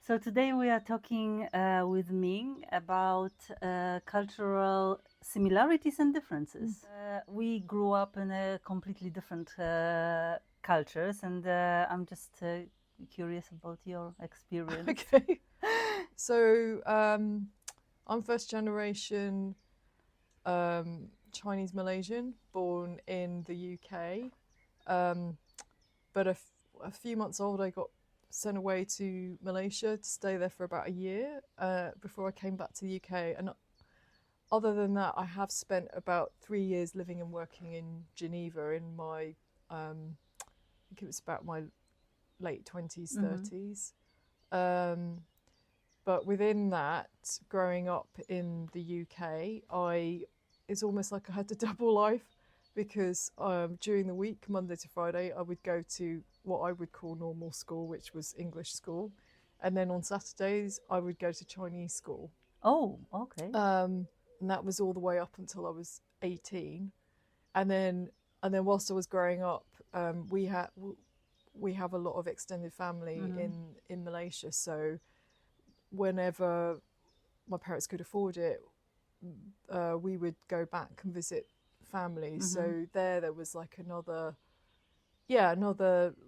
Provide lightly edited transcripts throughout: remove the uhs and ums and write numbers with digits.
So today we are talking with Ming about cultural similarities and differences. We grew up in a completely different cultures, and I'm just curious about your experience. Okay. So I'm first generation Chinese Malaysian, born in the UK. Um, but a few months old, I got sent away to Malaysia to stay there for about a year before I came back to the UK. And other than that, I have spent about 3 years living and working in Geneva in my, I think it was about my late 20s, Mm-hmm. 30s. Um, But within that, growing up in the UK, it's almost like I had a double life because during the week, Monday to Friday, I would go to what I would call normal school, which was English school, and then on Saturdays I would go to Chinese school, Oh, okay. and that was all the way up until I was 18, and then whilst I was growing up, we have a lot of extended family Mm-hmm. in Malaysia, so whenever my parents could afford it, we would go back and visit families. Mm-hmm. So there was like another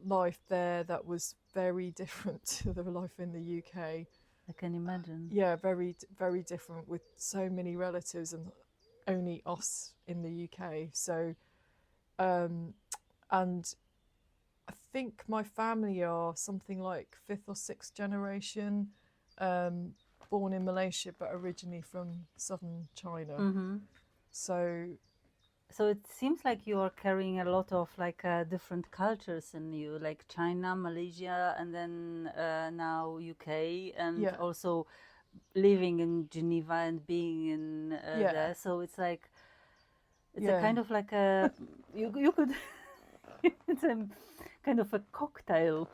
life there that was very different to the life in the UK. I can imagine. Yeah, very different with so many relatives and only us in the UK. So, um, and I think my family are something like fifth or sixth generation, um, born in Malaysia but originally from southern China. Mm-hmm. So So it seems like you are carrying a lot of like different cultures in you, like China, Malaysia, and then now UK, and yeah, also living in Geneva and being in yeah, there. So it's like it's a yeah, kind of like a you could it's a kind of a cocktail.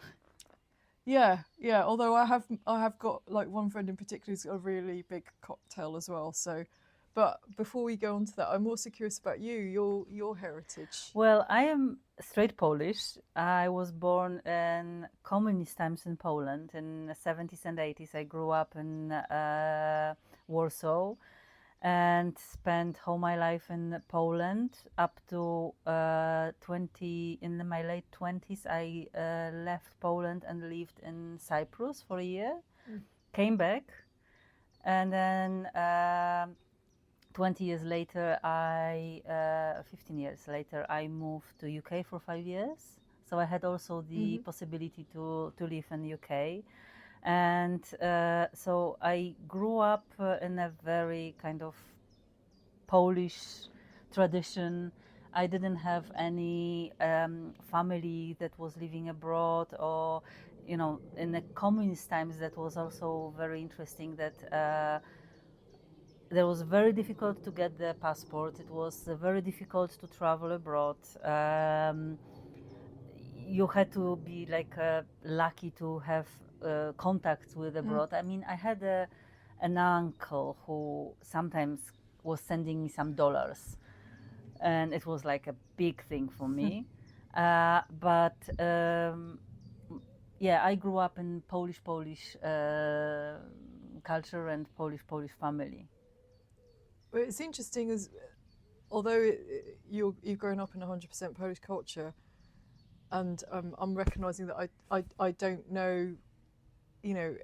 yeah. Although I have got like one friend in particular who's got a really big cocktail as well. So, but before we go on to that, I'm also curious about your heritage. Well, I am straight Polish. I was born in communist times in Poland in the 70s and 80s. I grew up in Warsaw and spent all my life in Poland up to 20. In my late 20s, I left Poland and lived in Cyprus for a year. Mm. Came back, and then 20 years later, 15 years later, I moved to UK for 5 years. So I had also the Mm-hmm. possibility to live in UK. And so I grew up in a very kind of Polish tradition. I didn't have any family that was living abroad, or in the communist times. That was also very interesting. That there was very difficult to get the passport. It was very difficult to travel abroad. You had to be like lucky to have contacts with Mm. abroad. I mean, I had an uncle who sometimes was sending me some dollars, and it was like a big thing for me. But yeah, I grew up in Polish culture and Polish family. Well, it's interesting as although you've grown up in 100% Polish culture, and I'm recognizing that I don't know, you know,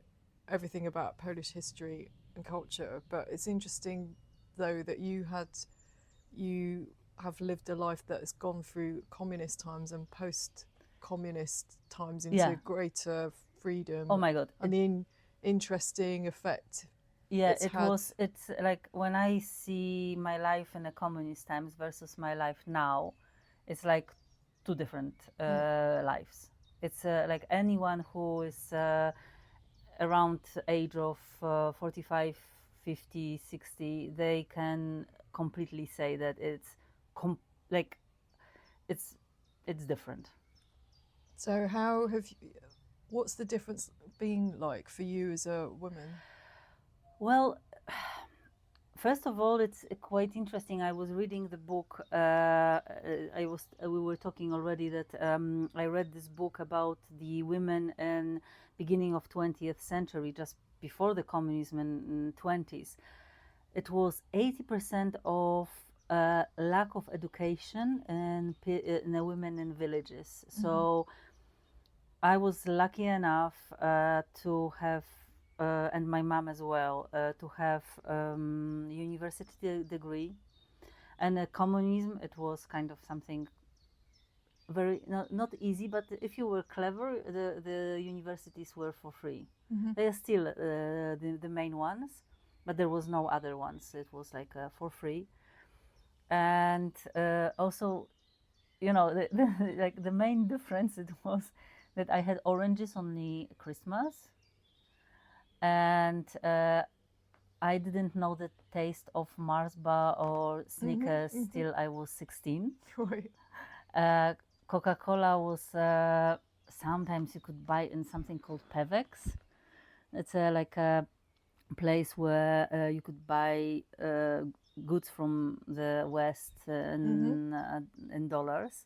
everything about Polish history and culture, but it's interesting though that you have lived a life that has gone through communist times and post-communist times Yeah. into greater Oh freedom my God. and the interesting effect Yeah, it's had. it's like when I see my life in the communist times versus my life now, it's like two different Mm, lives. It's like anyone who is around age of 45, 50, 60, they can completely say that like it's it's different. so how have you, what's the difference been like for you as a woman? Well, First of all, it's quite interesting. I was reading the book. We were talking already that I read this book about the women in beginning of 20th century, just before the communism in 20s. It was 80% of lack of education in the women in villages. So I was lucky enough to have, and my mom as well, to have university degree. And communism, it was kind of something very not easy, but if you were clever, the universities were for free. They are still the main ones, but there was no other ones. It was like for free. And also, like the main difference it was that I had oranges only Christmas, and I didn't know the taste of Mars bar or Snickers till I was 16. Right. Coca-Cola was sometimes you could buy in something called Pevex. It's like a place where you could buy goods from the West in dollars.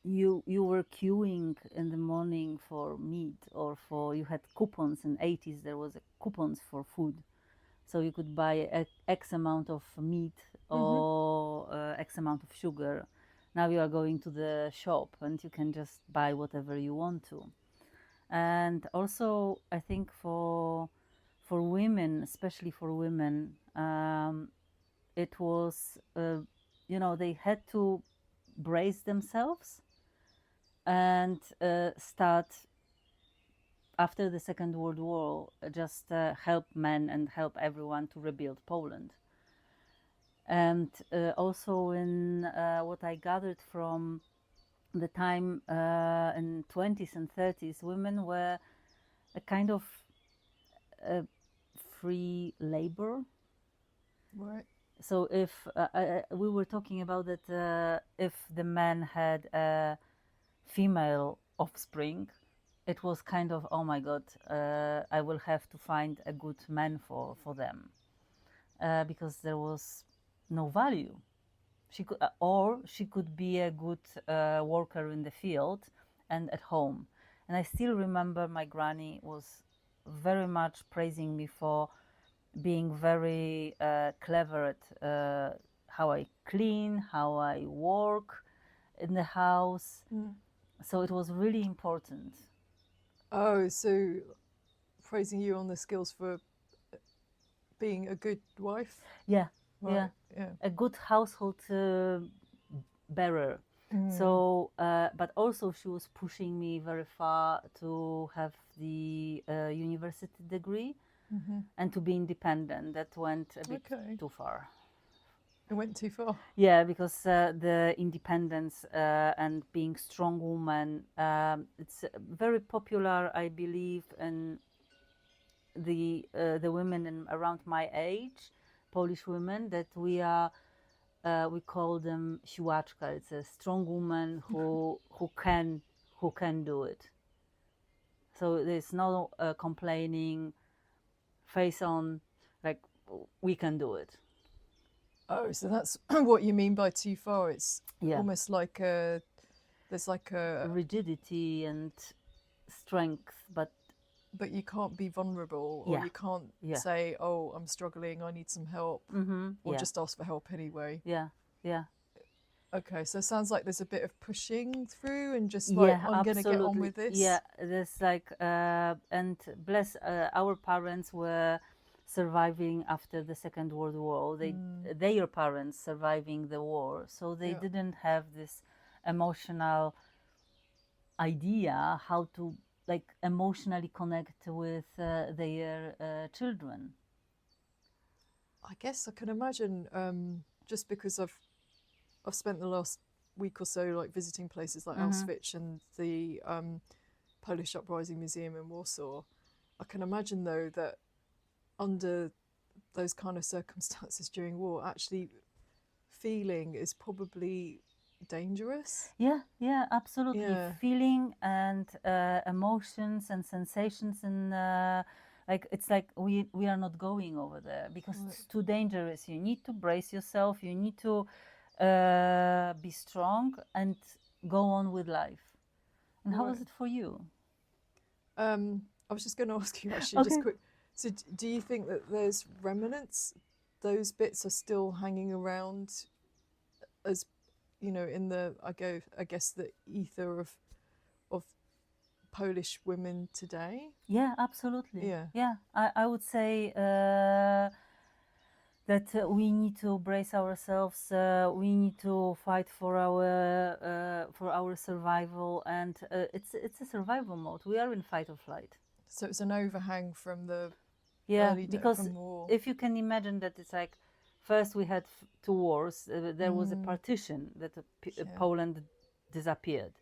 You were queuing in the morning for meat or for you had coupons in 80s. There was coupons for food, so you could buy X amount of meat or X amount of sugar. Now you are going to the shop and you can just buy whatever you want to. And also, I think for women, especially for women, it was they had to brace themselves and start after the Second World War, just help men and help everyone to rebuild Poland. And also in what I gathered from the time in 20s and 30s, women were a kind of free labor. Right. So if we were talking about that, if the man had a female offspring, it was kind of, oh my god, I will have to find a good man for them, because there was no value. She could, or she could be a good worker in the field and at home. And I still remember my granny was very much praising me for being very clever at how I clean, how I work in the house. So it was really important. Oh, so praising you on the skills for being a good wife? Yeah, Right. yeah, a good household bearer. So, but also she was pushing me very far to have the university degree and to be independent. That went a bit too far. It went too far. Yeah, because the independence and being strong woman, it's very popular, I believe, in the women in, around my age, Polish women, that we call them siłaczka. It's a strong woman who can do it. So there's no complaining, face on, like we can do it. Oh, so that's what you mean by too far. It's almost like there's like a rigidity and strength, but you can't be vulnerable, or you can't say, oh, I'm struggling, I need some help, or just ask for help anyway. Yeah. Okay, so it sounds like there's a bit of pushing through and just like, I'm going to get on with this. Yeah, there's like, and bless our parents were surviving after the Second World War. Their parents surviving the war, so they didn't have this emotional idea how to like emotionally connect with their children. I guess I can imagine, just because I've spent the last week or so like visiting places like Auschwitz and the Polish Uprising Museum in Warsaw. I can imagine though that under those kind of circumstances during war, actually feeling is probably dangerous. Yeah, absolutely. Feeling and emotions and sensations in Like it's like we are not going over there because Right. it's too dangerous. You need to brace yourself. You need to be strong and go on with life. And how Right. was it for you? I was just going to ask you actually, just Okay. quick. So, do you think that there's remnants? Those bits are still hanging around, as you know, in the I guess the ether of Polish women today. Yeah, absolutely. Yeah. Yeah, I would say that we need to brace ourselves. We need to fight for our survival, and it's a survival mode. We are in fight or flight. So it's an overhang from the Yeah, early day because from war. if you can imagine that it's like first we had two wars. There was a Mm, partition that yeah. Poland disappeared.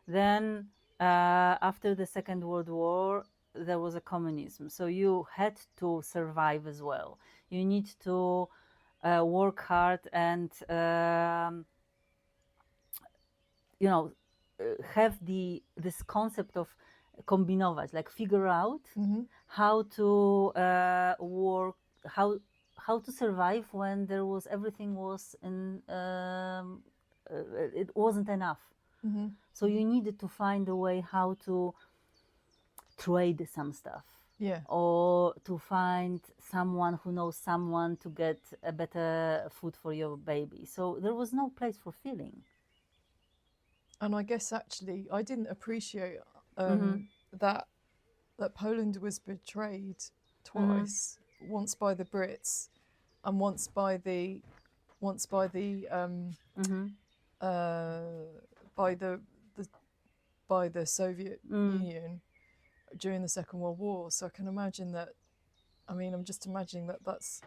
Then after the Second World War, there was a communism. So you had to survive as well. You need to work hard and you know have this concept of kombinować, like figure out Mm-hmm. how to work, how to survive when there was everything was in it wasn't enough. Mm-hmm. So you needed to find a way how to trade some stuff, Yeah. or to find someone who knows someone to get a better food for your baby. So there was no place for feeling. And I guess actually I didn't appreciate Mm-hmm. that Poland was betrayed Mm-hmm. twice, once by the Brits and once Mm-hmm. uh, by the by the Soviet Mm. Union during the Second World War. So I can imagine that. I mean, I'm just imagining that that's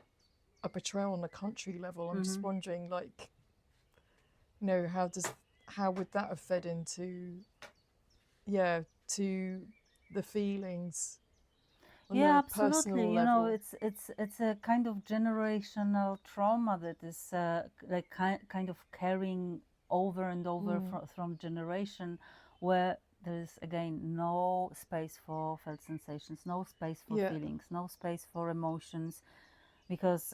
a betrayal on a country level. I'm just Mm-hmm. wondering, like, how would that have fed into, yeah, to the feelings on Yeah, a absolutely. personal You know, level? it's a kind of generational trauma that is like kind of carrying over and over Mm, from generation, where there is again no space for felt sensations, no space for yeah. feelings, no space for emotions, because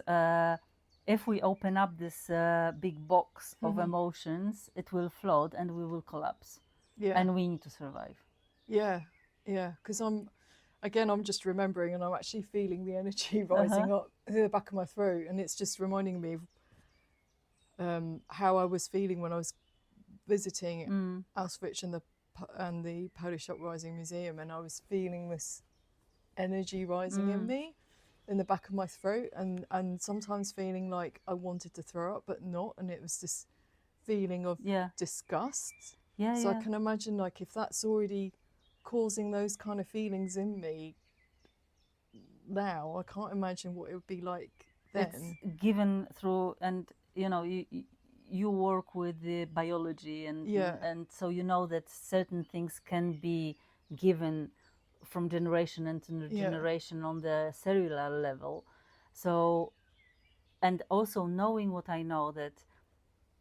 if we open up this big box of emotions, it will flood and we will collapse, Yeah. and we need to survive. Yeah. Yeah. Because I'm just remembering and I'm actually feeling the energy Uh huh. rising up the back of my throat. And it's just reminding me of how I was feeling when I was visiting Mm. Auschwitz and the Polish Uprising Museum. And I was feeling this energy rising in Mm. me in the back of my throat and sometimes feeling like I wanted to throw up but not, and it was this feeling of Yeah. disgust. Yeah. So I Yeah. can imagine, like, if that's already causing those kind of feelings in me now, I can't imagine what it would be like It's then. given through, and you know, you work with the biology, Yeah. and so you know that certain things can be given from generation into Yeah. generation on the cellular level. So, and also knowing what I know, that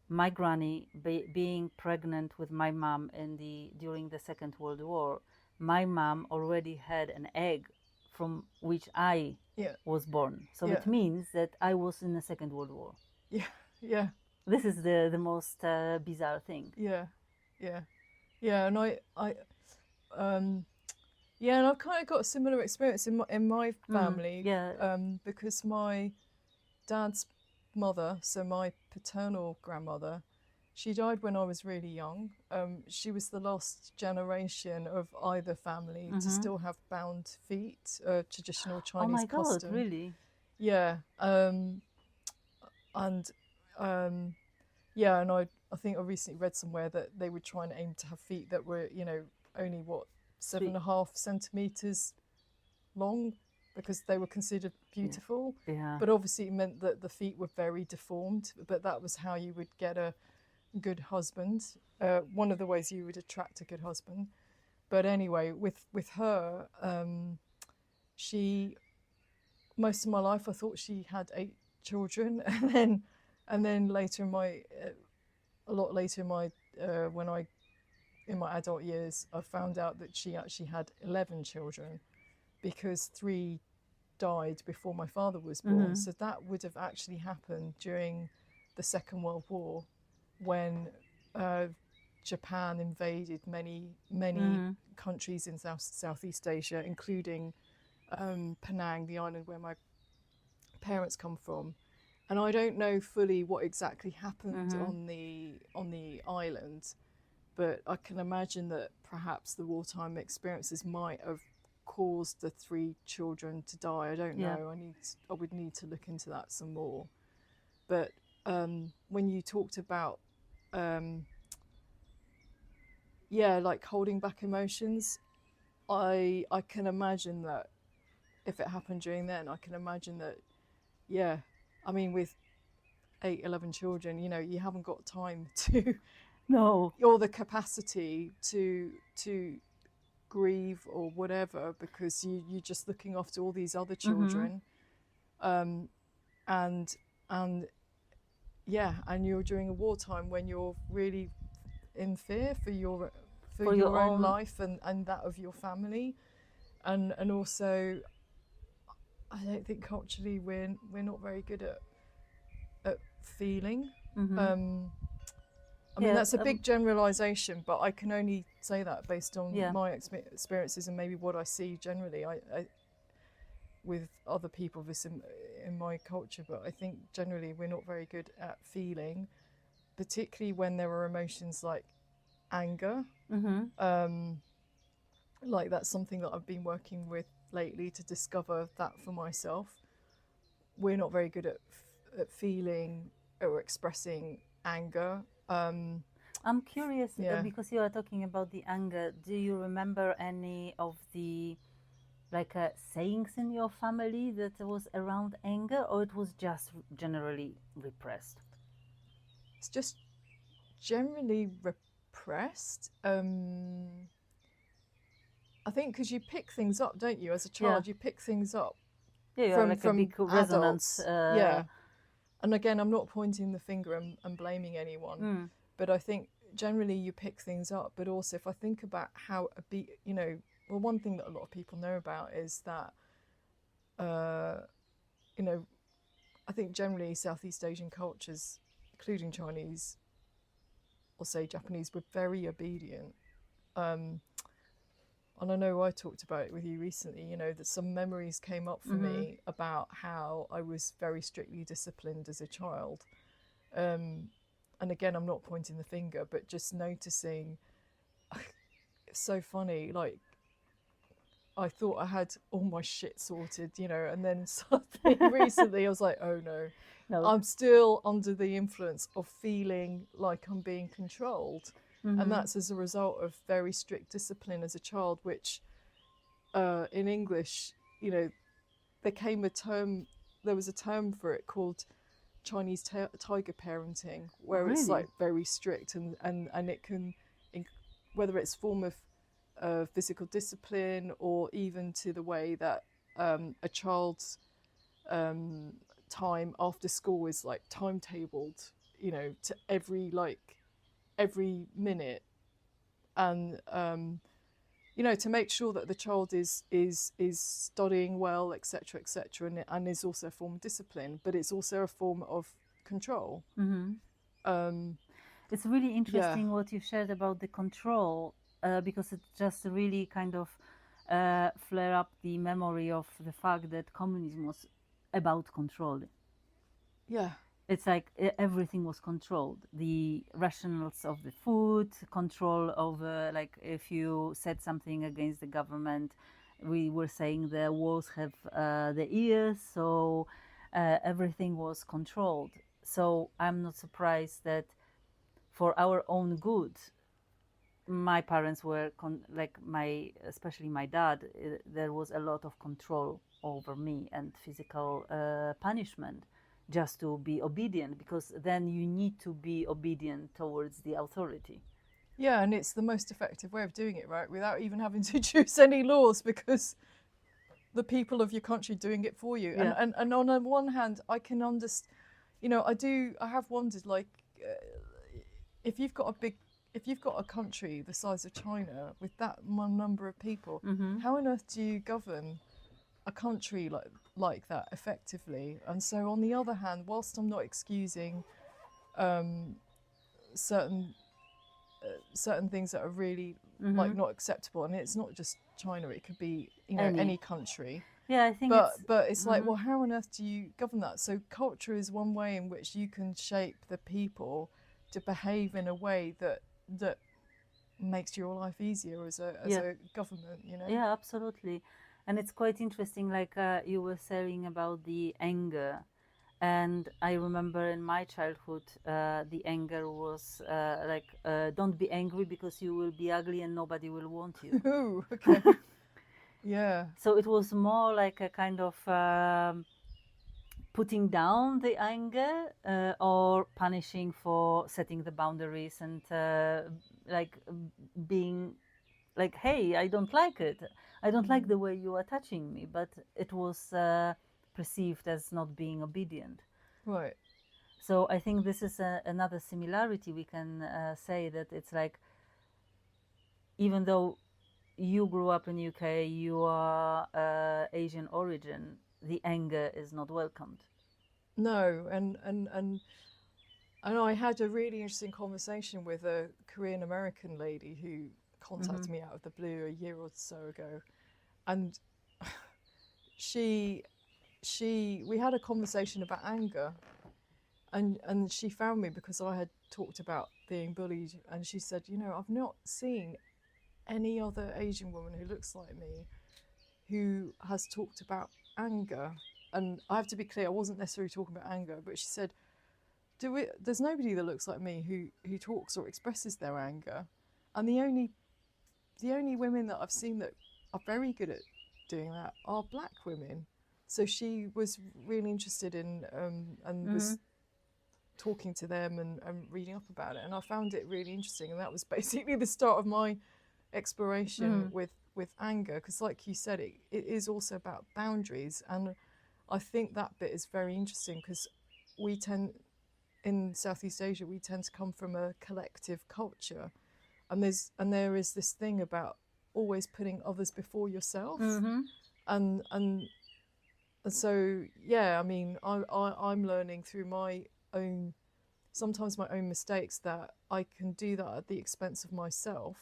my granny being pregnant with my mom in the during the Second World War, my mom already had an egg from which I Yeah. was born. So Yeah. it means that I was in the Second World War. Yeah. Yeah. This is the most bizarre thing. Yeah. Yeah. Yeah. And um yeah, and I've kind of got a similar experience in my family, Yeah. because my dad's mother, so my paternal grandmother, she died when I was really young. She was the last generation of either family to Mm-hmm. still have bound feet, traditional Oh Chinese my God! custom. Really? Yeah, and um, yeah, and I think I recently read somewhere that they would try and aim to have feet that were, only what, seven Three. and a half centimeters long, because they were considered Yeah. beautiful. Yeah. But obviously, it meant that the feet were very deformed. But that was how you would get a good husband. One of the ways you would attract a good husband. But anyway, with her, she most of my life I thought she had 8 children, and then later in my a lot later in my when I in my adult years, I found out that she actually had 11 children, because three died before my father was born. So that would have actually happened during the Second World War, when Japan invaded many countries in Southeast Asia, including Penang, the island where my parents come from. And I don't know fully what exactly happened on the island, but I can imagine that perhaps the wartime experiences might have caused the 3 children to die. I don't know. I would need to look into that some more. But when you talked about like holding back emotions, I can imagine that if it happened during then, I can imagine that I mean, with 8, 11 children, you haven't got time to No. or the capacity to grieve or whatever, because you're just looking after all these other children. And you're during a wartime when you're really in fear for your own life and that of your family, and also I don't think culturally we're not very good at feeling. I mean, that's a big generalisation, but I can only say that based on my experiences and maybe what I see generally. I with other people this in my culture, but I think generally we're not very good at feeling, particularly when there are emotions like anger. Like that's something that I've been working with lately to discover that for myself. We're not very good at feeling or expressing anger. I'm curious because you are talking about the anger. Do you remember any of the sayings in your family that was around anger, or it was just generally repressed? It's just generally repressed. I think because you pick things up, don't you? As a child, you pick things up from a big resonance. And again, I'm not pointing the finger and blaming anyone, but I think generally you pick things up. But also, if I think about how one thing that a lot of people know about is that, I think generally Southeast Asian cultures, including Chinese, or say Japanese, were very obedient. And I know I talked about it with you recently, that some memories came up for me about how I was very strictly disciplined as a child. And again, I'm not pointing the finger, but just noticing, it's so funny, like, I thought I had all my shit sorted, and then suddenly recently I was like, oh no, I'm still under the influence of feeling like I'm being controlled. And that's as a result of very strict discipline as a child, which in English, there was a term for it called Chinese tiger parenting, where it's like very strict and it can, whether it's form of physical discipline or even to the way that a child's time after school is like timetabled, to every minute, and to make sure that the child is studying well, etc., etc., and is also a form of discipline, but it's also a form of control. It's really interesting what you shared about the control, because it just really kind of flare up the memory of the fact that communism was about control. It's like everything was controlled. The rationals of the food, control over, like if you said something against the government, we were saying the walls have the ears, so everything was controlled. So I'm not surprised that for our own good, my parents were especially my dad, there was a lot of control over me and physical punishment, just to be obedient, because then you need to be obedient towards the authority. Yeah, and it's the most effective way of doing it, right? Without even having to choose any laws, because the people of your country doing it for you. And on the one hand, I can understand, I have wondered, like, if you've got a country the size of China with that number of people, how on earth do you govern? a country like that effectively. And so, on the other hand, whilst I'm not excusing certain certain things that are really like not acceptable, and it's not just China; it could be any country. Yeah, I think but it's like, well, how on earth do you govern that? So culture is one way in which you can shape the people to behave in a way that makes your life easier as a government, you know. Yeah, absolutely. And it's quite interesting, like you were saying about the anger. And I remember in my childhood, the anger was don't be angry because you will be ugly and nobody will want you. Ooh, okay. Yeah. So it was more like a kind of putting down the anger or punishing for setting the boundaries and like being like, hey, I don't like it. I don't like the way you are touching me. But it was perceived as not being obedient. Right. So I think this is another similarity we can say, that it's like, even though you grew up in UK, you are Asian origin, the anger is not welcomed. No, and I had a really interesting conversation with a Korean American lady who contacted me out of the blue a year or so ago, and she we had a conversation about anger, and she found me because I had talked about being bullied, and she said, you know, I've not seen any other Asian woman who looks like me who has talked about anger. And I have to be clear, I wasn't necessarily talking about anger, but she said, there's nobody that looks like me who talks or expresses their anger, and the only women that I've seen that are very good at doing that are black women. So she was really interested in and was talking to them and reading up about it, and I found it really interesting, and that was basically the start of my exploration with anger, because like you said, it is also about boundaries, and I think that bit is very interesting because we tend in Southeast Asia we tend to come from a collective culture, and there is this thing about always putting others before yourself, and so yeah, I mean, I'm learning through my own, sometimes my own mistakes, that I can do that at the expense of myself,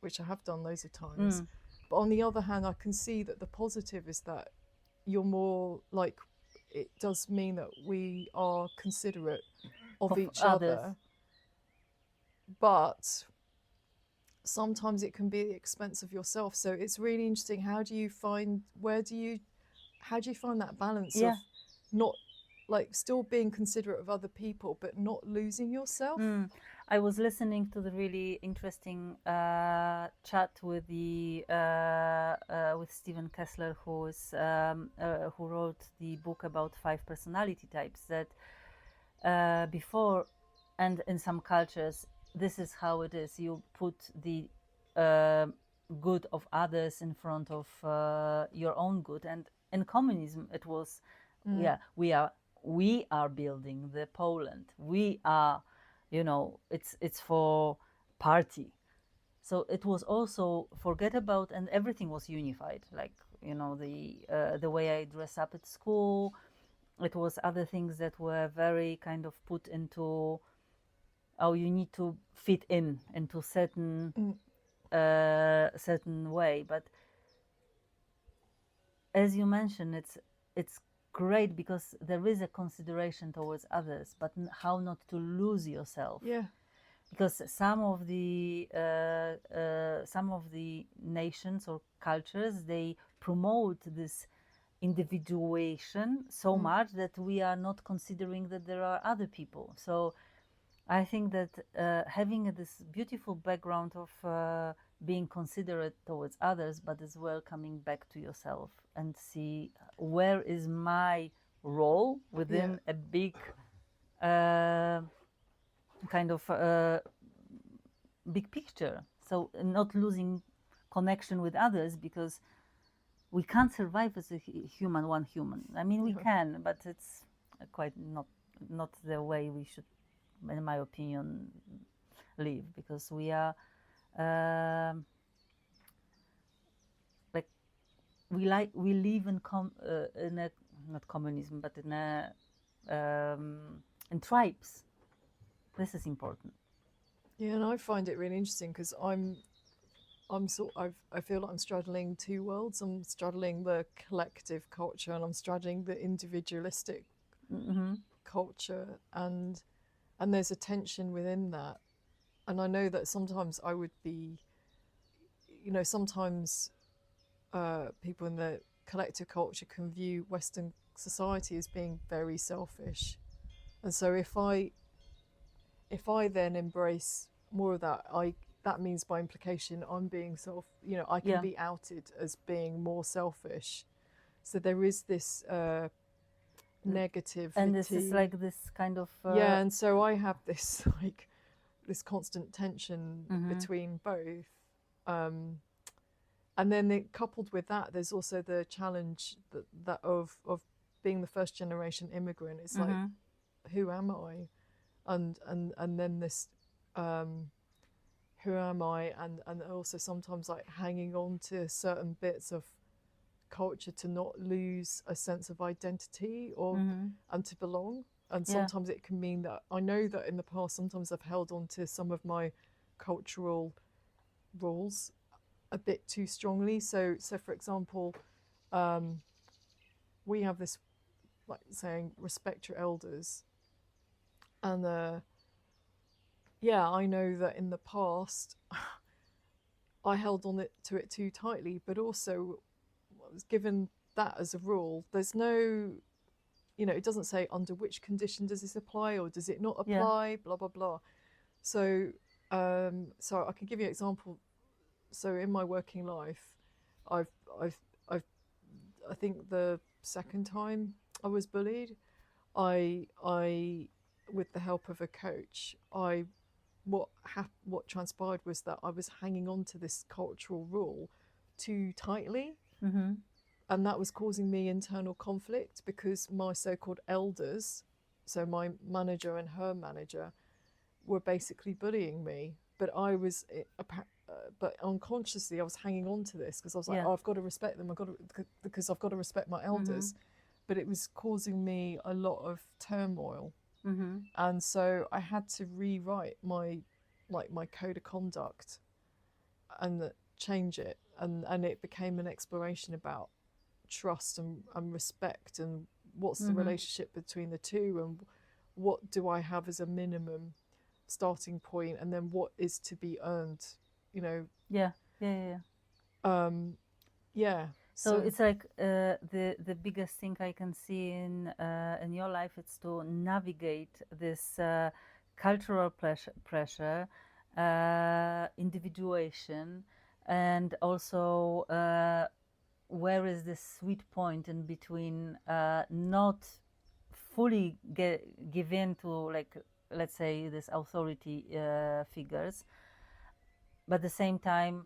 which I have done loads of times. But on the other hand, I can see that the positive is that you're more like, it does mean that we are considerate of each others. other, but sometimes it can be at the expense of yourself. So it's really interesting. How do you find that balance of not, like, still being considerate of other people but not losing yourself? I was listening to the really interesting chat with with Stephen Kessler, who wrote the book about 5 personality types. That before, and in some cultures, this is how it is. You put the good of others in front of your own good. And in communism, it was, we are building the Poland. We are, it's for party. So it was also forget about, and everything was unified. Like, the way I dress up at school. It was other things that were very kind of put into, oh, you need to fit in into certain certain way. But as you mentioned, it's great because there is a consideration towards others, but how not to lose yourself. Yeah. Because some of the nations or cultures, they promote this individuation so much that we are not considering that there are other people. So I think that having this beautiful background of being considerate towards others, but as well coming back to yourself and see where is my role within a big kind of big picture. So not losing connection with others, because we can't survive as a one human. I mean, we can, but it's quite not the way we should, in my opinion, live, because we are like we live in a, not communism, but in tribes. This is important. Yeah, and I find it really interesting because I feel like I'm straddling two worlds. I'm straddling the collective culture and I'm straddling the individualistic Mm-hmm. culture, and there's a tension within that. And I know that sometimes I would be, sometimes people in the collective culture can view Western society as being very selfish, and so if I then embrace more of that, that means by implication I'm being I can Yeah, be outed as being more selfish. So there is this and this is negativity. like this kind of Yeah, and so I have this this constant tension mm-hmm. between both. Um, and then coupled with that, there's also the challenge that of being the first generation immigrant. It's like, Mm-hmm. who am I? And then this who am I, and also sometimes like hanging on to certain bits of culture to not lose a sense of identity or Mm-hmm. and to belong. And Yeah, sometimes it can mean that I know that in the past sometimes I've held on to some of my cultural rules a bit too strongly. So for example, um, we have this like saying respect your elders, and yeah, I know that in the past I held on to it too tightly, but also I was given that as a rule. There's no, it doesn't say under which condition does this apply or does it not yeah. apply, blah blah blah. So, so I can give you an example. So in my working life, I've, I've, I've, I think the second time I was bullied, I, with the help of a coach, what transpired was that I was hanging on to this cultural rule too tightly, Mm-hmm. and that was causing me internal conflict because my so-called elders, so my manager and her manager, were basically bullying me. But but unconsciously I was hanging on to this because I was like, Yeah. oh, I've got to respect them. Because I've got to respect my Mm-hmm. elders. But it was causing me a lot of turmoil, Mm-hmm. and so I had to rewrite my code of conduct and change it, and it became an exploration about trust and respect and what's the Mm-hmm. relationship between the two, and what do I have as a minimum starting point, and then what is to be earned, you know. Yeah. Yeah. Yeah. Yeah. Yeah, So so it's like the biggest thing I can see in your life is to navigate this cultural pressure, individuation, and also where is this sweet point in between not fully give in to, like, let's say, this authority figures, but at the same time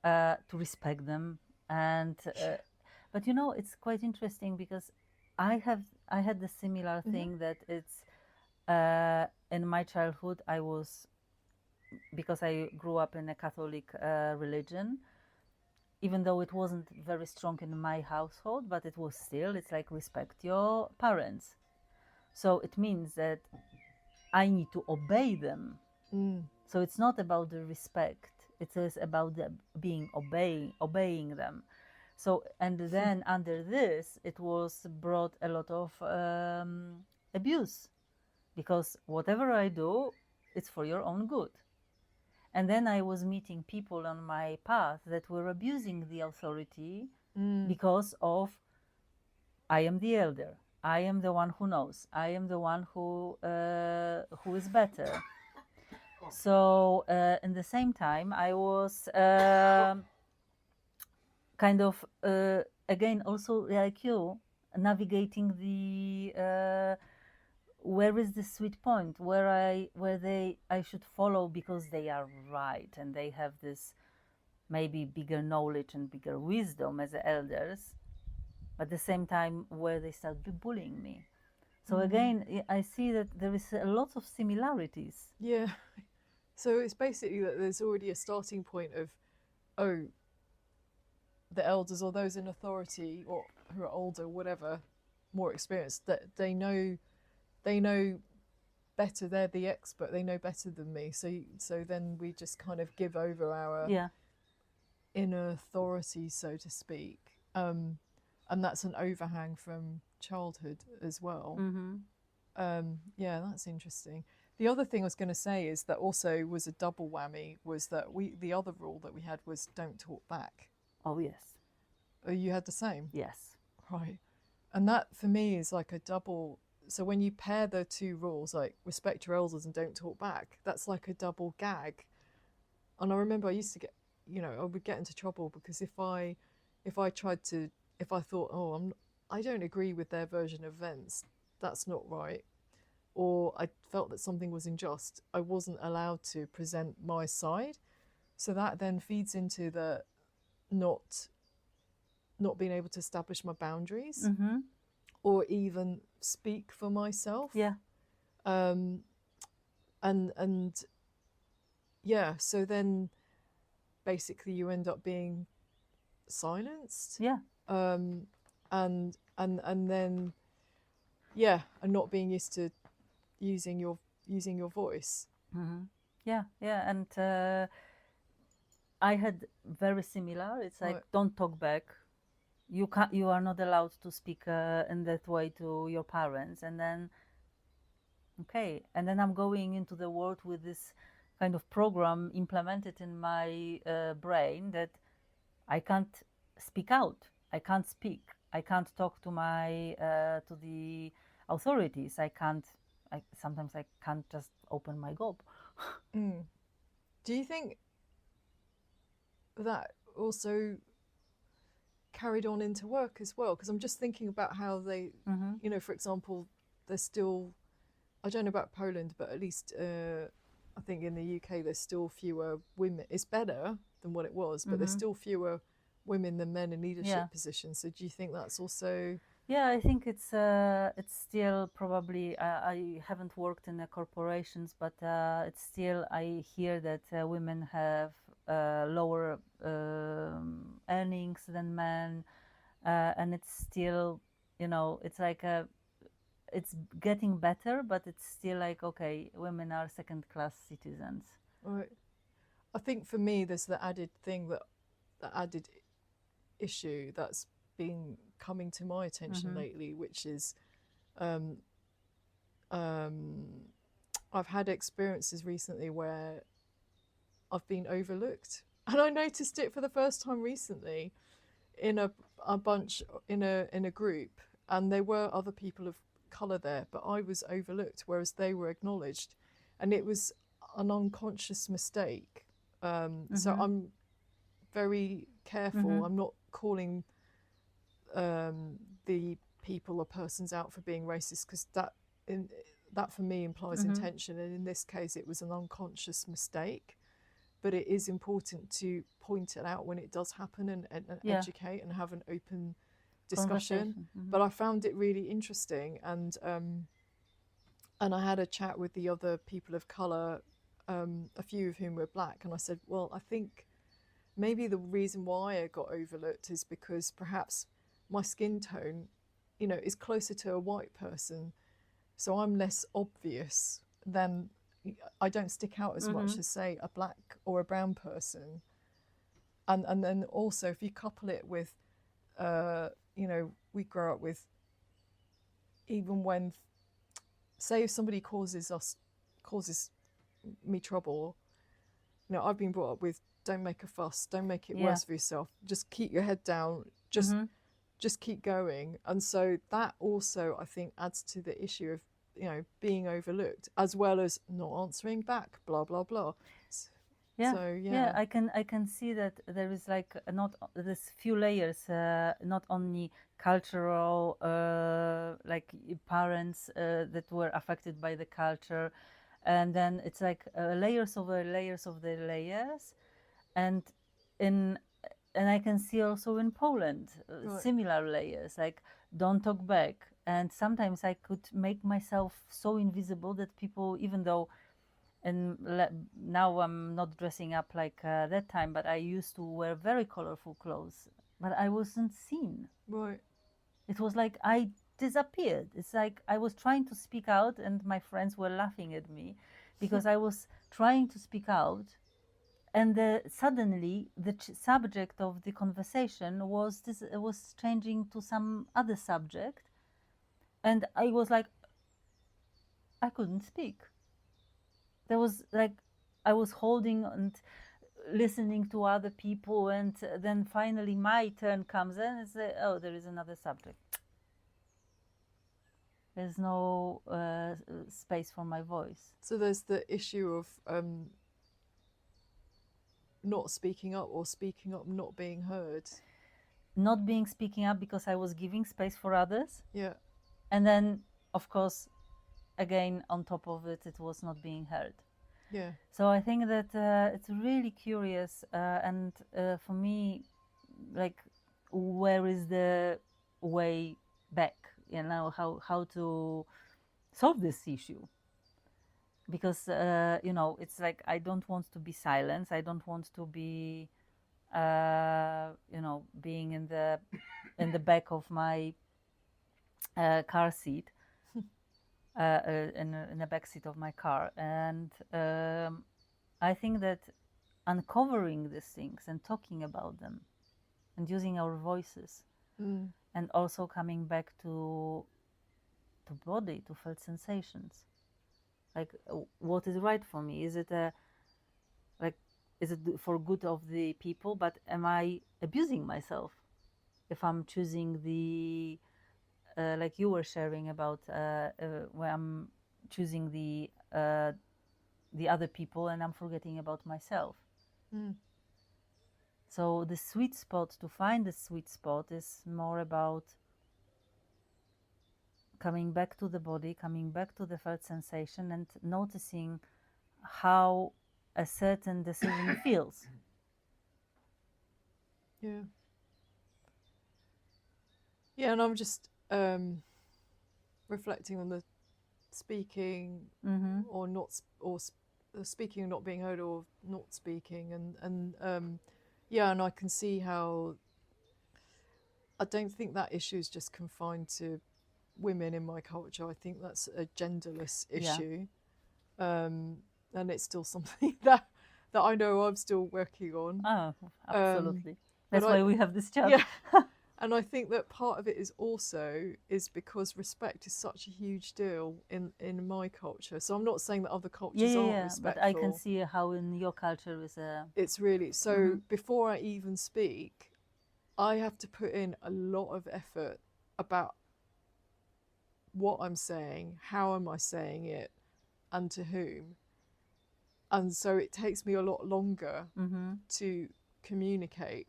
to respect them. And but it's quite interesting because I had the similar mhm, thing that it's in my childhood I was, because I grew up in a Catholic religion, even though it wasn't very strong in my household, but it was still, it's like respect your parents. So it means that I need to obey them. mm, So it's not about the respect, it is about the obeying them. So, and then under this it was brought a lot of abuse, because whatever I do, it's for your own good. And then I was meeting people on my path that were abusing the authority mm, because of, I am the elder, I am the one who knows, I am the one who is better. So in the same time I was kind of again also like you, navigating the where is the sweet point where I should follow because they are right and they have this maybe bigger knowledge and bigger wisdom as elders, but at the same time where they start bullying me. So mm, again, I see that there is a lot of similarities. yeah. So it's basically that there's already a starting point of, oh, the elders or those in authority or who are older, whatever, more experienced, that they know better. They're the expert. They know better than me. So then we just kind of give over our Yeah. inner authority, so to speak. And that's an overhang from childhood as well. Yeah, that's interesting. The other thing I was going to say is that also was a double whammy was that the other rule that we had was don't talk back. Oh yes. You had the same? Yes. Right. And that for me is like a double. So when you pair the two rules, like respect your elders and don't talk back, that's like a double gag. And I remember I used to get, I would get into trouble because if I tried to, if I thought, oh, I don't agree with their version of events, that's not right, or I felt that something was unjust, I wasn't allowed to present my side. So that then feeds into the not being able to establish my boundaries or even speak for myself. Yeah. And yeah, so then basically you end up being silenced. Yeah. And then yeah, and not being used to using your voice. Yeah. And I had very similar. It's like, Right. don't talk back. You are not allowed to speak in that way to your parents. And then okay, and then I'm going into the world with this kind of program implemented in my brain that I can't speak out. I can't speak. I can't talk to my to the authorities. Sometimes I can't just open my gob. Do you think that also carried on into work as well? Because I'm just thinking about how they, for example, there's still, I don't know about Poland, but at least I think in the UK there's still fewer women. It's better than what it was, but there's still fewer women than men in leadership positions. So do you think that's also? Yeah, I think it's still probably. I haven't worked in the corporations, but it's still. I hear that women have lower earnings than men, and it's still, it's like it's getting better, but it's still like, okay, women are second-class citizens. Right. I think for me, there's the added thing the added issue that's been coming to my attention lately, which is I've had experiences recently where I've been overlooked, and I noticed it for the first time recently in a bunch in a group, and there were other people of colour there, but I was overlooked, whereas they were acknowledged, and it was an unconscious mistake. So I'm very careful. I'm not calling the people or persons out for being racist, because that for me implies intention, and in this case it was an unconscious mistake. But it is important to point it out when it does happen and educate and have an open discussion. But I found it really interesting, and I had a chat with the other people of colour, a few of whom were black, and I said, well, I think maybe the reason why I got overlooked is because perhaps my skin tone, is closer to a white person, so I'm less obvious than, I don't stick out as much as, say, a black or a brown person. And then also, if you couple it with, we grow up with, even when, say, if somebody causes me trouble, I've been brought up with, don't make a fuss, don't make it worse for yourself, just keep your head down, just keep going. And so that also, I think, adds to the issue of, being overlooked, as well as not answering back, blah blah blah. Yeah. So yeah, I can see that there is like not this few layers, not only cultural, like parents that were affected by the culture, and then it's like layers over layers of the layers, and I can see also in Poland similar layers, like don't talk back. And sometimes I could make myself so invisible that people, even though, and now I'm not dressing up like that time, but I used to wear very colorful clothes. but I wasn't seen. Right. It was like I disappeared. It's like I was trying to speak out, and my friends were laughing at me because I was trying to speak out, and suddenly the subject of the conversation was changing to some other subject, and I was like, I couldn't speak. There was like I was holding and listening to other people, and then finally my turn comes in and say, oh, there is another subject. There's no space for my voice. So there's the issue of not speaking up, or speaking up not being heard. Not being speaking up because I was giving space for others. Yeah. And then, of course, again, on top of it, it was not being heard. Yeah. So I think that it's really curious, and for me, like, where is the way back? You know, how to solve this issue? Because you know, it's like I don't want to be silenced. I don't want to be, you know, being in the back of my car seat, in the back seat of my car, and I think that uncovering these things and talking about them and using our voices, and also coming back to body, to felt sensations, like what is right for me. Is it is it for good of the people, but am I abusing myself if I'm choosing the like you were sharing about where I'm choosing the other people and I'm forgetting about myself. So the sweet spot, to find the sweet spot, is more about coming back to the body, coming back to the felt sensation, and noticing how a certain decision feels. Yeah. Yeah, and I'm just reflecting on the speaking or not, or speaking and not being heard, or not speaking, and yeah, and I can see how I don't think that issue is just confined to women in my culture. I think that's a genderless issue, and it's still something that I know I'm still working on. Oh, absolutely. That's but why we have this chat. Yeah. And I think that part of it is because respect is such a huge deal in my culture. So I'm not saying that other cultures aren't respectful. But I can see how in your culture is a. It's really so. Before I even speak, I have to put in a lot of effort about what I'm saying, how am I saying it, and to whom. And so it takes me a lot longer to communicate,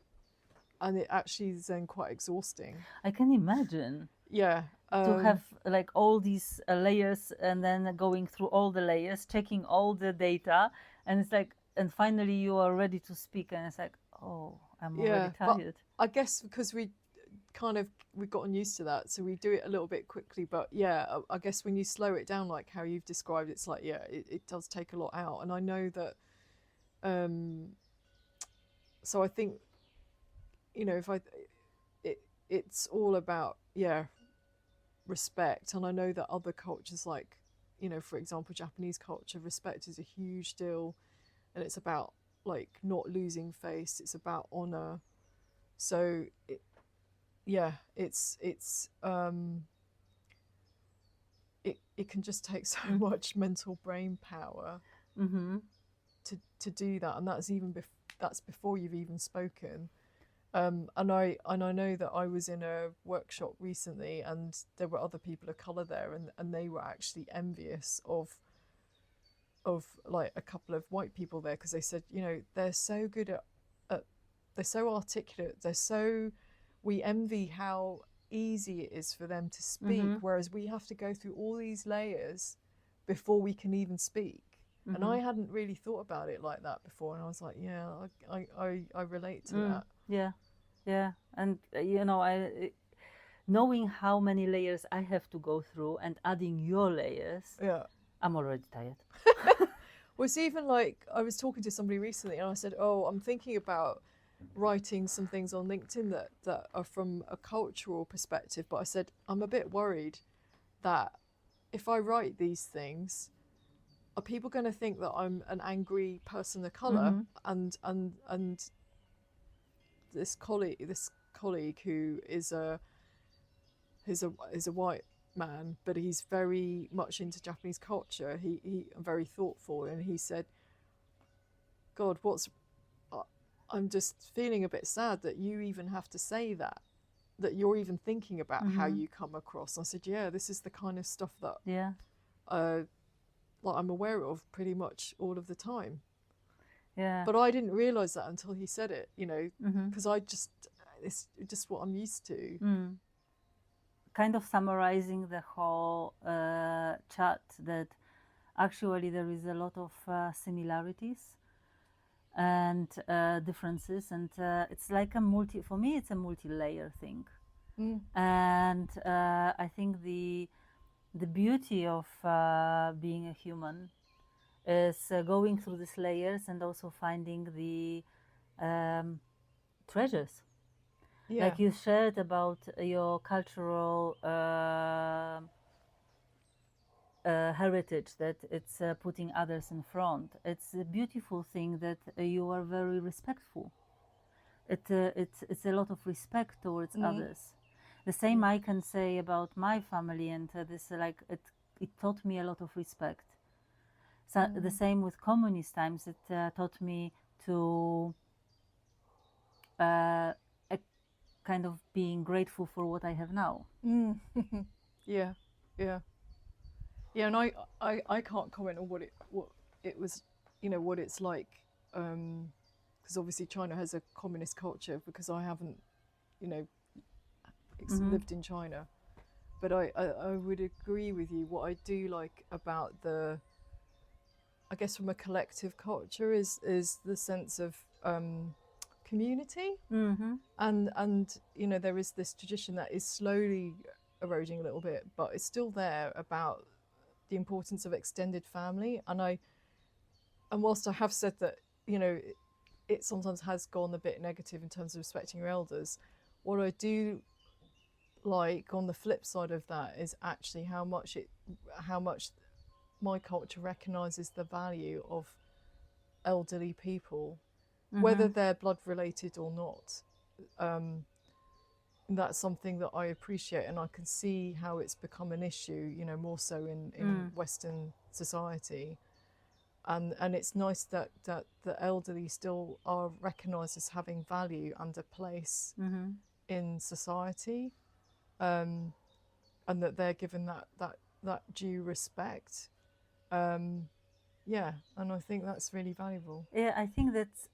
and it actually is then quite exhausting. I can imagine. Yeah. To have like all these layers, and then going through all the layers, checking all the data, and it's like, and finally you are ready to speak, and it's like, oh, I'm already tired. But I guess because we've gotten used to that, so we do it a little bit quickly. But yeah, I guess when you slow it down, like how you've described, it's like, yeah, it does take a lot out. And I know that, so I think, you know, it's all about, yeah, respect. And I know that other cultures, like, you know, for example, Japanese culture, respect is a huge deal, and it's about like not losing face. It's about honor. So it can just take so much mental brain power to do that, and that's even that's before you've even spoken. And I know that I was in a workshop recently, and there were other people of colour there, and they were actually envious of like a couple of white people there, because they said, you know, they're so good at they're so articulate, we envy how easy it is for them to speak, whereas we have to go through all these layers before we can even speak. And I hadn't really thought about it like that before, and I was like, yeah, I relate to that. Yeah, and you know, knowing how many layers I have to go through and adding your layers, I'm already tired. Well, it's even like, I was talking to somebody recently, and I said, oh, I'm thinking about writing some things on LinkedIn that are from a cultural perspective, but I said I'm a bit worried that if I write these things, are people going to think that I'm an angry person of color? Mm-hmm. And this colleague who is a white man, but he's very much into Japanese culture. He very thoughtful, and he said, "God, I'm just feeling a bit sad that you even have to say that you're even thinking about how Mm-hmm. you come across." I said, "Yeah, this is the kind of stuff that Yeah. uh, like I'm aware of pretty much all of the time." Yeah. But I didn't realize that until he said it, Mm-hmm. because it's just what I'm used to. Mm. Kind of summarizing the whole chat, that actually there is a lot of similarities and differences, and it's like for me it's a multi-layer thing. Mm. And I think the beauty of being a human is going through these layers and also finding the um, treasures. Yeah. Like you shared about your cultural heritage, that it's putting others in front. It's a beautiful thing that you are very respectful. It's a lot of respect towards Mm. others. The same Yeah. I can say about my family, and this like it taught me a lot of respect. So the Mm. same with communist times, it taught me to a kind of being grateful for what I have now. Mm. Yeah. Yeah. Yeah. And I can't comment on what it was, what it's like, because obviously China has a communist culture, because I haven't, you know, Mm-hmm. lived in China. But I would agree with you. What I do like about I guess from a collective culture is the sense of community, Mm-hmm. and there is this tradition that is slowly eroding a little bit, but it's still there, about the importance of extended family. And whilst I have said that, it sometimes has gone a bit negative in terms of respecting your elders, what I do like on the flip side of that is actually how much my culture recognizes the value of elderly people, whether Mm-hmm. they're blood related or not. Um, that's something that I appreciate, and I can see how it's become an issue, more so in Mm. Western society. And it's nice that the elderly still are recognised as having value and a place Mm-hmm. in society, um, and that they're given that due respect. Um, yeah, and I think that's really valuable. Yeah, I think that's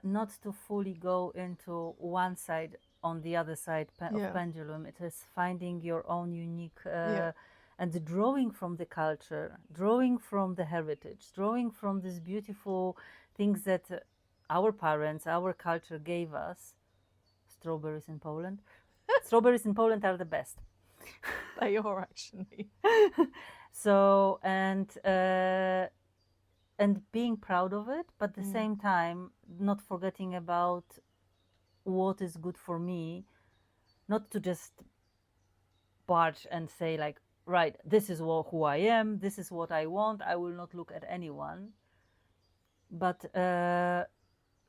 not to fully go into one side on the other side of Yeah, pendulum. It is finding your own unique yeah, and drawing from the culture, drawing from the heritage, drawing from these beautiful things that our parents, our culture gave us. Strawberries in Poland. Strawberries in Poland are the best. they are actually. So and being proud of it, but at the Mm, same time not forgetting about what is good for me, not to just barge and say like, right, this is who I am, this is what I want, I will not look at anyone, but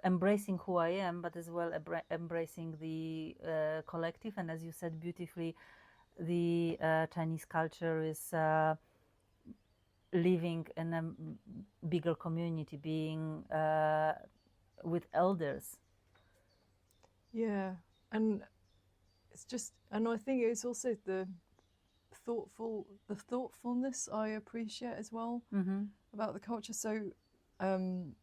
embracing who I am, but as well embracing the collective. And as you said beautifully, the Chinese culture is living in a bigger community, being with elders. yeah, and and I think it's also the thoughtfulness I appreciate as well Mm-hmm. about the culture. So, um,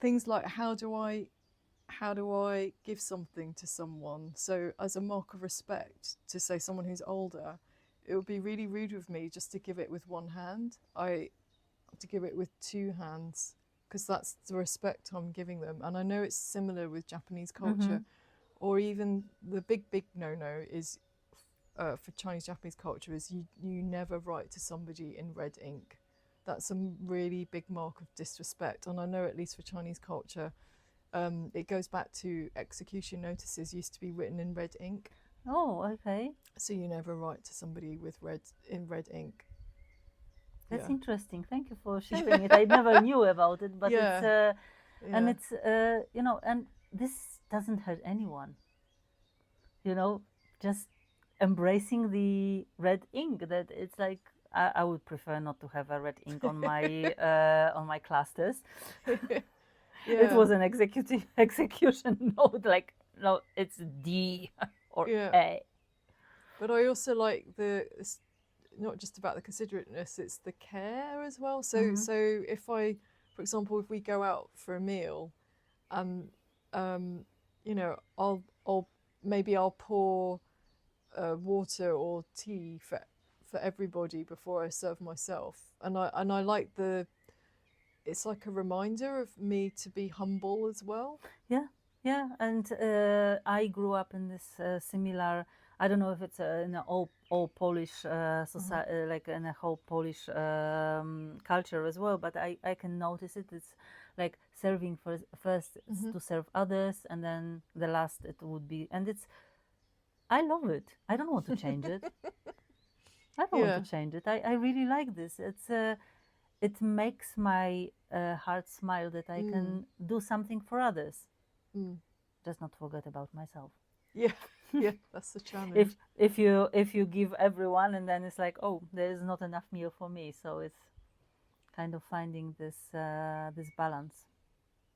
things like how do I give something to someone? So, as a mark of respect to, say, someone who's older, it would be really rude of me just to give it with one hand. I have to give it with two hands, because that's the respect I'm giving them. And I know it's similar with Japanese Mm-hmm. culture, or even the big no is, for Chinese Japanese culture, is you never write to somebody in red ink. That's a really big mark of disrespect. And I know, at least for Chinese culture, It goes back to execution notices used to be written in red ink, Oh, okay. so you never write to somebody with red ink. That's Yeah, interesting. Thank you for sharing it. I never knew about it, but it's yeah, and yeah, it's and this doesn't hurt anyone. You know, just embracing the red ink. That it's like I would prefer not to have a red ink on my clusters. It yeah, was an execution note. Like no, it's D or yeah. A. But I also like it's not just about the considerateness; it's the care as well. So, Mm-hmm. so if for example, if we go out for a meal, and I'll maybe I'll pour water or tea for everybody before I serve myself, and I like it's like a reminder of me to be humble as well. Yeah, yeah, and I grew up in this similar. I don't know if it's in a all Polish Uh-huh. society, like in a whole Polish culture as well. But I can notice it. It's like serving first it's Hmm. to serve others, and then the last it would be. And it's I love it. I don't want to change it. I don't want to Yeah. change it. I really like this. It makes my heart smile that I Mm. can do something for others. Mm. Just not forget about myself. Yeah. Yeah. That's the if challenge. if you give everyone and then it's like, oh, there is not enough meal for me, so it's kind of finding this balance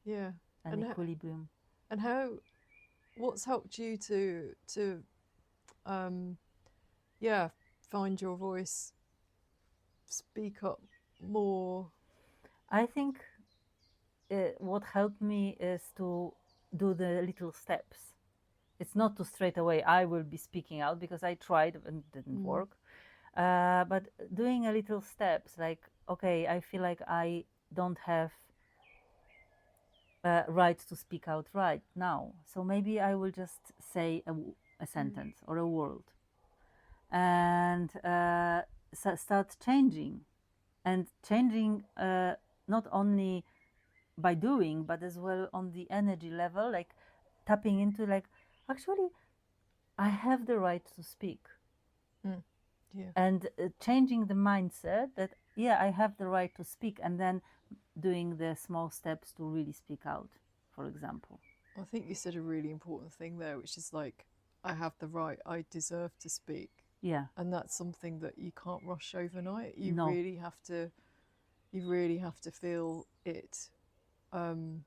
Yeah. and And equilibrium. and what's helped you to um yeah, find your voice, speak up more. I think what helped me is to do the little steps. It's not to straight away I will be speaking out, because I tried and it didn't Mm. work. But doing a little steps, like, okay, I feel like I don't have right to speak out right now. So maybe I will just say a Mm. sentence or a word and start changing and changing not only by doing, but as well on the energy level, like tapping into, like, actually, I have the right to speak, Mm. Yeah. and changing the mindset that, yeah, I have the right to speak, and then doing the small steps to really speak out, for example. I think you said a really important thing there, which is like, I have the right, I deserve to speak. Yeah, And that's something that you can't rush overnight. no, You really have to feel it, um,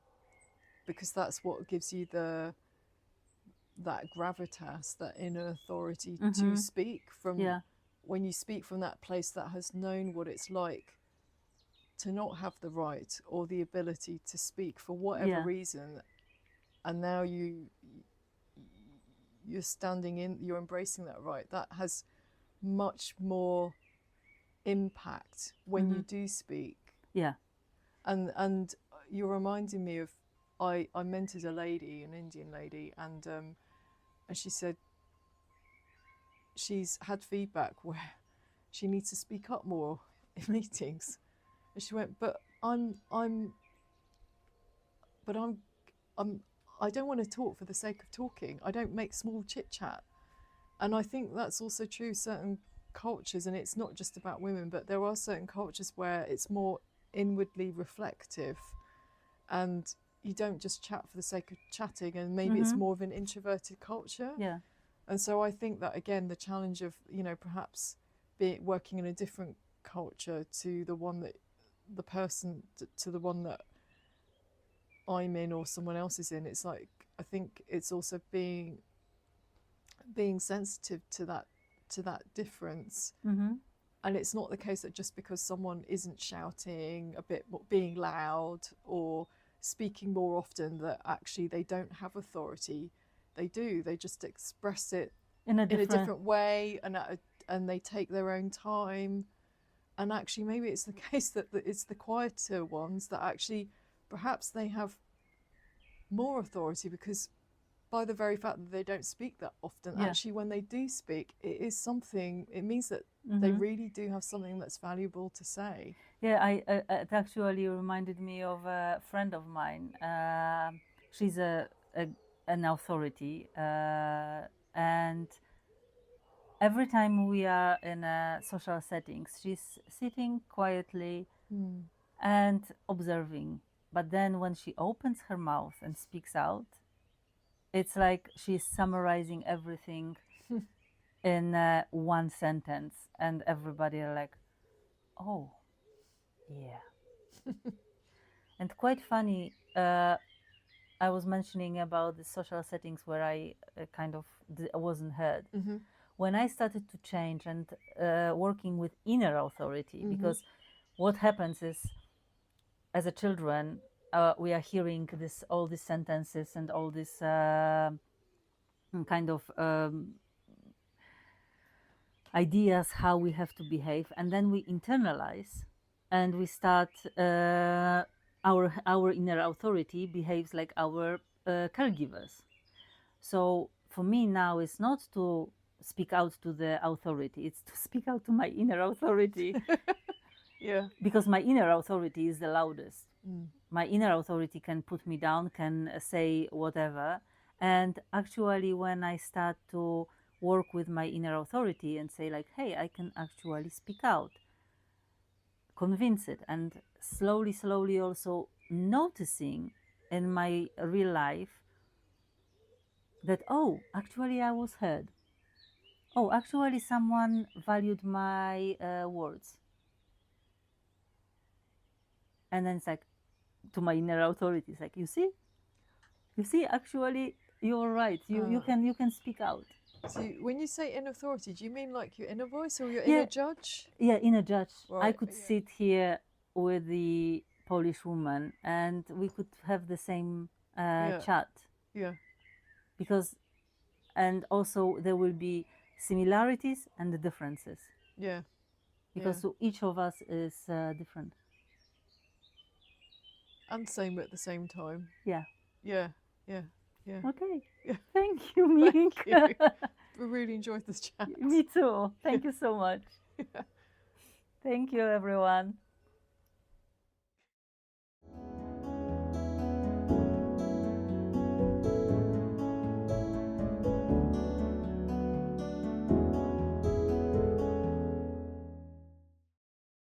because that's what gives you that gravitas, that inner authority to mm-hmm, speak from. yeah, When you speak from that place that has known what it's like to not have the right or the ability to speak for whatever yeah, reason, and now you're embracing that right, that has much more impact when mm-hmm, you do speak. yeah, And you're reminding me of, I mentored a lady, an Indian lady, and she said she's had feedback where she needs to speak up more in meetings, and she went, but I'm I don't want to talk for the sake of talking. I don't make small chit chat. And I think that's also true certain cultures, and it's not just about women, but there are certain cultures where it's more inwardly reflective, and you don't just chat for the sake of chatting, and maybe it's mm-hmm, more of an introverted culture. yeah, And so I think that, again, the challenge of, perhaps working in a different culture to the one that the person to the one that I'm in or someone else is in, it's like, I think it's also being sensitive to that difference. mm-hmm, And it's not the case that just because someone isn't shouting a bit more, being loud or speaking more often, that actually they don't have authority. They do. They just express it in a in a different, different way, and they take their own time. And actually, maybe it's the case that it's the quieter ones that actually perhaps they have more authority, because by the very fact that they don't speak that often, yeah, actually, when they do speak, it means that they mm-hmm. really do have something that's valuable to say. Yeah, it actually reminded me of a friend of mine. she's an authority, and every time we are in social settings, she's sitting quietly and observing. But then when she opens her mouth and speaks out, it's like she's summarizing everything in one sentence, and everybody are like, oh, yeah. And quite funny, I was mentioning about the social settings where I kind of wasn't heard. When I started to change and working with inner authority, because what happens is, as a children, we are hearing all these sentences and all this kind of ideas how we have to behave, and then we internalize, and we start our inner authority behaves like our caregivers. So for me now, it's not to speak out to the authority, it's to speak out to my inner authority. Yeah. Because my inner authority is the loudest. My inner authority can put me down, can say whatever. And actually, when I start to work with my inner authority and say, like, hey, I can actually speak out, convince it, and slowly, slowly also noticing in my real life that, oh, actually, I was heard. Oh, actually, someone valued my words. And then it's like, to my inner authority, it's like, you see, actually, you're right. You can speak out. So when you say inner authority, do you mean like your inner voice or your Yeah. inner judge? Yeah, inner judge. I Right, could yeah. sit here with the Polish woman, and we could have the same Yeah. chat, Yeah. because, and also there will be similarities and the differences, Yeah. because each of us is different. And same at the same time. Yeah. Yeah. Yeah. Yeah. Okay. Yeah. Thank you, Ming. Thank you. We really enjoyed this chat. Me too. Thank you so much. Yeah. Thank you, everyone.